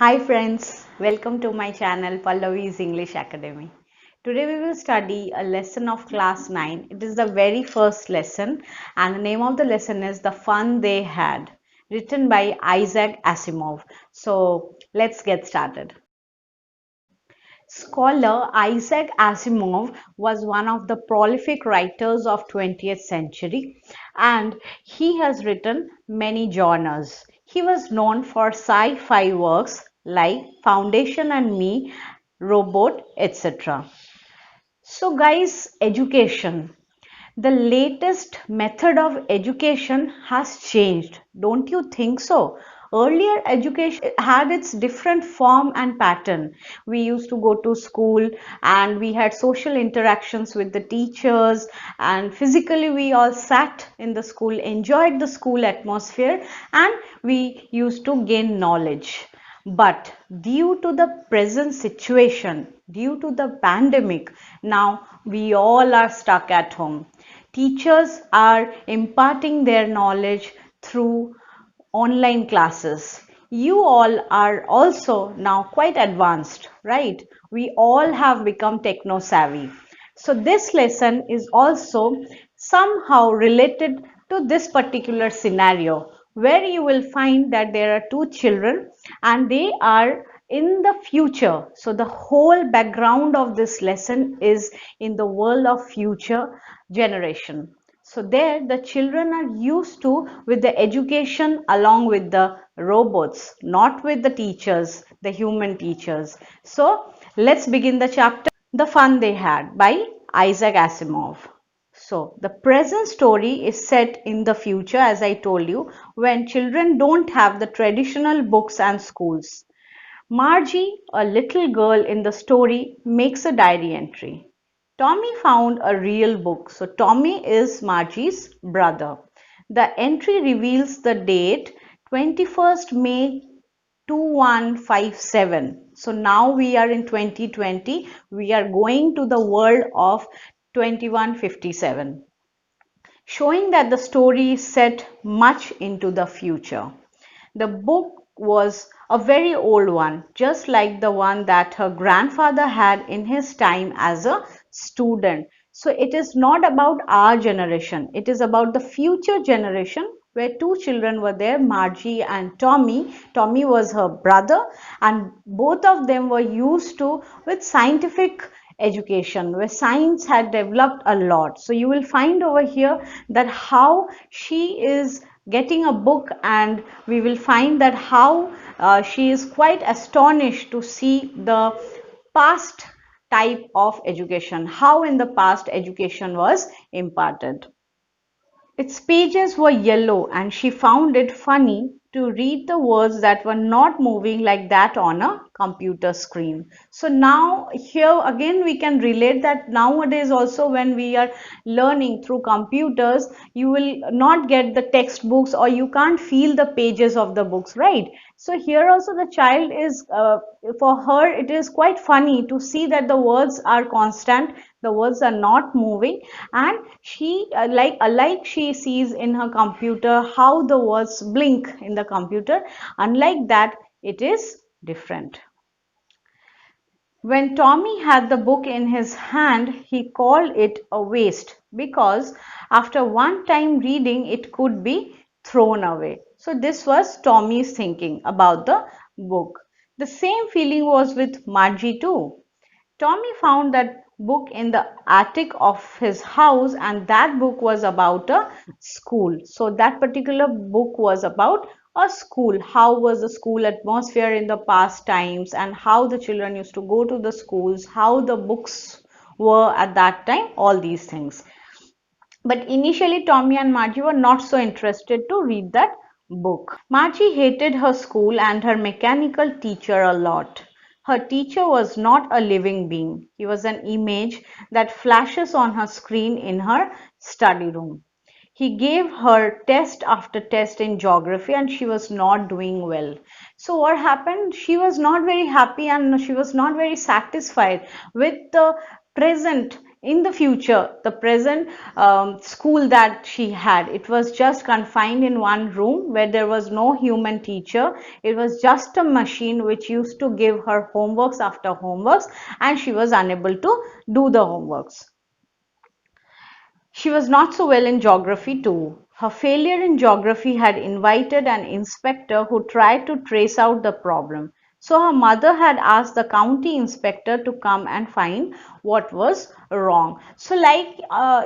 Hi friends, welcome to my channel Pallavi's English Academy. Today we will study a lesson of class 9. It is the very first lesson and the name of the lesson is The Fun They Had, written by Isaac Asimov. So let's get started. Scholar Isaac Asimov was one of the prolific writers of 20th century and he has written many genres. He was known for sci-fi works like Foundation and Me, Robot, etc. So guys, education. The latest method of education has changed. Don't you think so? Earlier education had its different form and pattern. We used to go to school and we had social interactions with the teachers, and physically we all sat in the school, enjoyed the school atmosphere, and we used to gain knowledge. But due to the present situation, due to the pandemic, now we all are stuck at home. Teachers are imparting their knowledge through online classes. You all are also now quite advanced, right? We all have become techno savvy. So this lesson is also somehow related to this particular scenario where you will find that there are two children and they are in the future. So the whole background of this lesson is in the world of future generation. So there the children are used to with the education along with the robots, not with the teachers, the human teachers. So let's begin the chapter The Fun They Had by Isaac Asimov. So the present story is set in the future, as I told you, when children don't have the traditional books and schools. Margie, a little girl in the story, makes a diary entry. Tommy found a real book. So Tommy is Margie's brother. The entry reveals the date 21st May 2157. So now we are in 2020. We are going to the world of 2157, showing that the story is set much into the future. The book was a very old one, just like the one that her grandfather had in his time as a student. So it is not about our generation, it is about the future generation where two children were there, Margie and Tommy. Tommy was her brother, and both of them were used to with scientific education where science had developed a lot. So you will find over here that how she is getting a book, and we will find that how she is quite astonished to see the past type of education, how in the past education was imparted. Its pages were yellow and she found it funny to read the words that were not moving like that on a computer screen. So now here again we can relate that nowadays also when we are learning through computers, you will not get the textbooks or you can't feel the pages of the books, right? So here also the child is, for her it is quite funny to see that the words are constant, the words are not moving, and she like she sees in her computer how the words blink in the computer, unlike that it is different. When Tommy had the book in his hand, he called it a waste because after one time reading it could be thrown away. So this was Tommy's thinking about the book. The same feeling was with Margie too. Tommy found that book in the attic of his house, and that book was about a school. So that particular book was about a school. How was the school atmosphere in the past times, and how the children used to go to the schools, how the books were at that time, all these things. But initially Tommy and Margie were not so interested to read that book. Margie hated her school and her mechanical teacher a lot. Her teacher was not a living being. He was an image that flashes on her screen in her study room. He gave her test after test in geography and she was not doing well. So what happened? She was not very happy and she was not very satisfied with the present in the future, the present school that she had, it was just confined in one room where there was no human teacher. It was just a machine which used to give her homeworks after homeworks, and she was unable to do the homeworks. She was not so well in geography too. Her failure in geography had invited an inspector who tried to trace out the problem. So her mother had asked the county inspector to come and find what was wrong. So like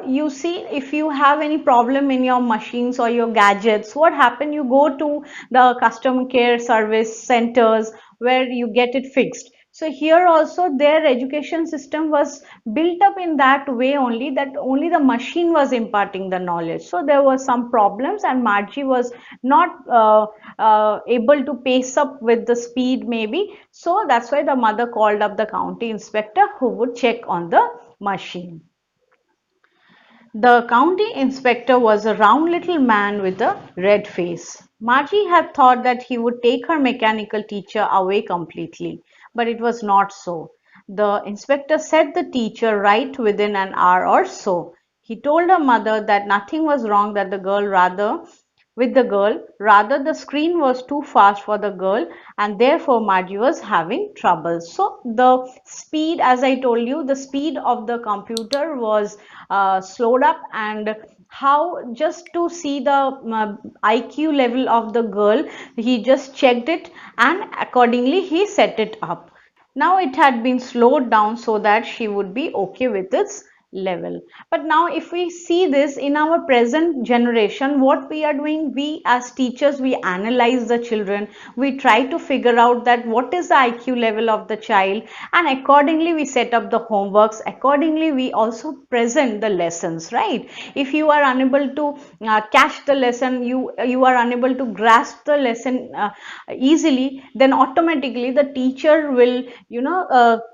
you see, if you have any problem in your machines or your gadgets, what happen? You go to the customer care service centers where you get it fixed. So here also their education system was built up in that way only, that only the machine was imparting the knowledge. So there were some problems and Margie was not able to pace up with the speed maybe. So that's why the mother called up the county inspector who would check on the machine. The county inspector was a round little man with a red face. Margie had thought that he would take her mechanical teacher away completely, but it was not so. The inspector set the teacher right within an hour or so. He told her mother that nothing was wrong, that the girl rather with the girl, rather the screen was too fast for the girl, and therefore Margie was having trouble. So the speed, as I told you, the speed of the computer was slowed up, and how, just to see the IQ level of the girl, he just checked it and accordingly he set it up. Now it had been slowed down so that she would be okay with its level. But now if we see this in our present generation, what we are doing, we as teachers, we analyze the children, we try to figure out that what is the IQ level of the child, and accordingly we set up the homeworks, accordingly we also present the lessons, right? If you are unable to catch the lesson, you are unable to grasp the lesson easily, then automatically the teacher will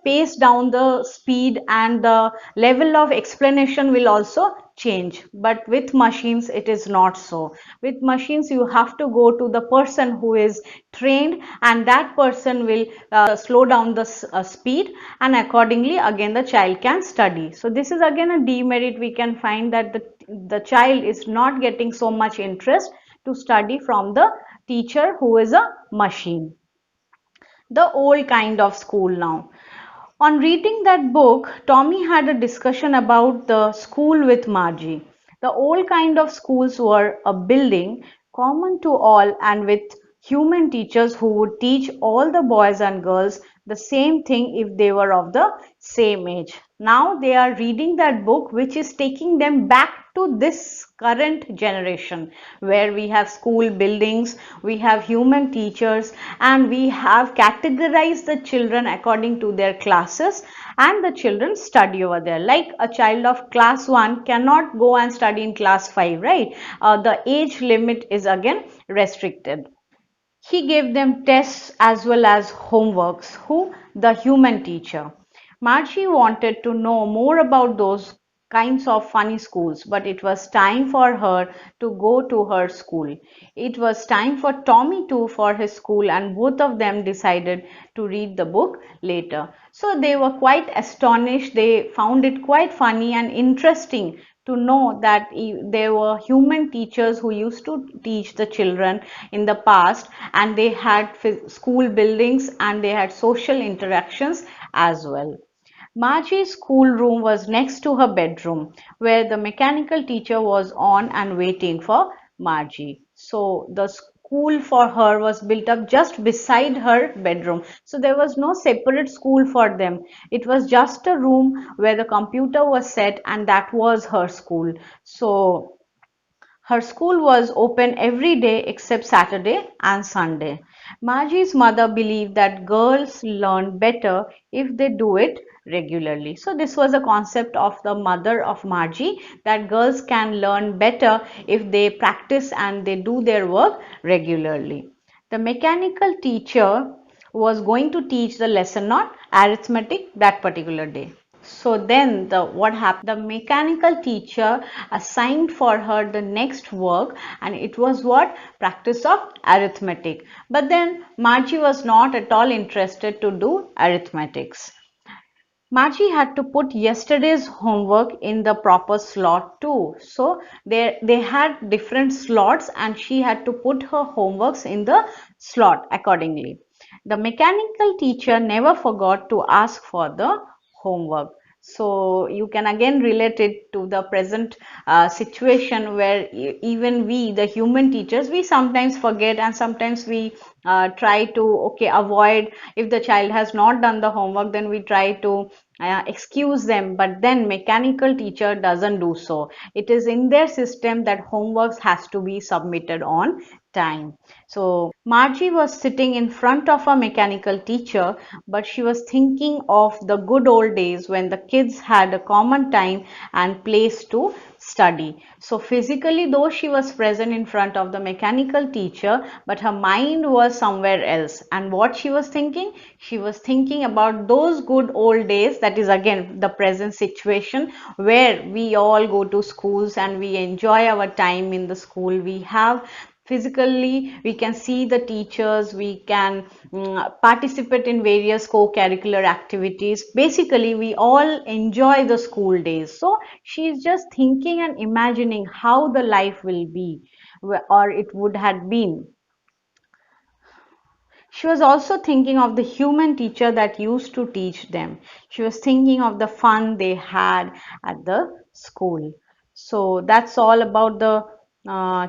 pace down the speed, and the level of explanation will also change. But with machines it is not so. With machines you have to go to the person who is trained, and that person will slow down the speed, and accordingly again the child can study. So this is again a demerit. We can find that the child is not getting so much interest to study from the teacher who is a machine. The old kind of school now. On reading that book, Tommy had a discussion about the school with Margie. The old kind of schools were a building common to all and with human teachers who would teach all the boys and girls the same thing if they were of the same age. Now they are reading that book, which is taking them back to this current generation where we have school buildings, we have human teachers, and we have categorized the children according to their classes, and the children study over there. Like a child of class 1 cannot go and study in class 5, right? The age limit is again restricted. He gave them tests as well as homeworks. Who? The human teacher. Margie wanted to know more about those kinds of funny schools, but it was time for her to go to her school. It was time for Tommy too for his school, and both of them decided to read the book later. So they were quite astonished. They found it quite funny and interesting to know that there were human teachers who used to teach the children in the past, and they had school buildings and they had social interactions as well. Margie's schoolroom was next to her bedroom, where the mechanical teacher was on and waiting for Margie. So the school for her was built up just beside her bedroom. So there was no separate school for them. It was just a room where the computer was set, and that was her school. So her school was open every day except Saturday and Sunday. Margie's mother believed that girls learn better if they do it regularly. So this was a concept of the mother of Margie, that girls can learn better if they practice and they do their work regularly. The mechanical teacher was going to teach the lesson on arithmetic that particular day. So then what happened, the mechanical teacher assigned for her the next work, and it was what? Practice of arithmetic. But then Margie was not at all interested to do arithmetics. Margie had to put yesterday's homework in the proper slot too. So they had different slots and she had to put her homeworks in the slot accordingly. The mechanical teacher never forgot to ask for the homework. So you can again relate it to the present situation where even we, the human teachers, we sometimes forget and sometimes we try to avoid. If the child has not done the homework, then we try to excuse them, but then mechanical teacher doesn't do so. It is in their system that homeworks has to be submitted on time. So Margie was sitting in front of a mechanical teacher, but she was thinking of the good old days when the kids had a common time and place to study. So physically, though she was present in front of the mechanical teacher, but her mind was somewhere else. And what she was thinking? She was thinking about those good old days, that is again the present situation where we all go to schools and we enjoy our time in the school. We have physically, we can see the teachers, we can participate in various co-curricular activities. Basically, we all enjoy the school days. So she's just thinking and imagining how the life will be, or it would have been. She was also thinking of the human teacher that used to teach them. She was thinking of the fun they had at the school. So that's all about the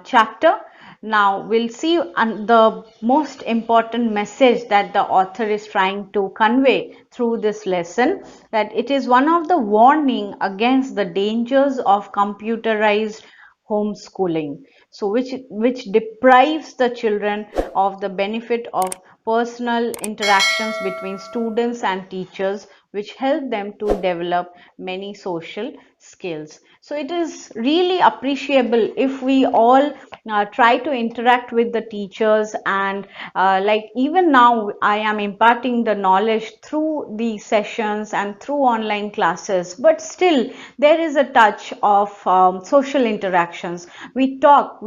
chapter. Now we'll see the most important message that the author is trying to convey through this lesson, that it is one of the warning against the dangers of computerized homeschooling, so which deprives the children of the benefit of personal interactions between students and teachers, which help them to develop many social skills. So it is really appreciable if we all try to interact with the teachers, and like even now I am imparting the knowledge through the sessions and through online classes, but still there is a touch of social interactions. We talk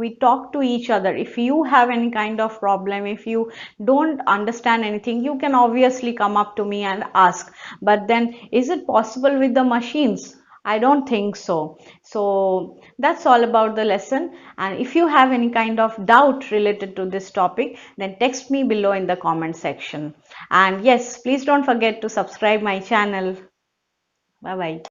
to each other. If you have any kind of problem, if you don't understand anything, you can obviously come up to me and ask, but then is it possible with the machines? I don't think so. So that's all about the lesson. And if you have any kind of doubt related to this topic, then text me below in the comment section. And yes, please don't forget to subscribe my channel. Bye bye.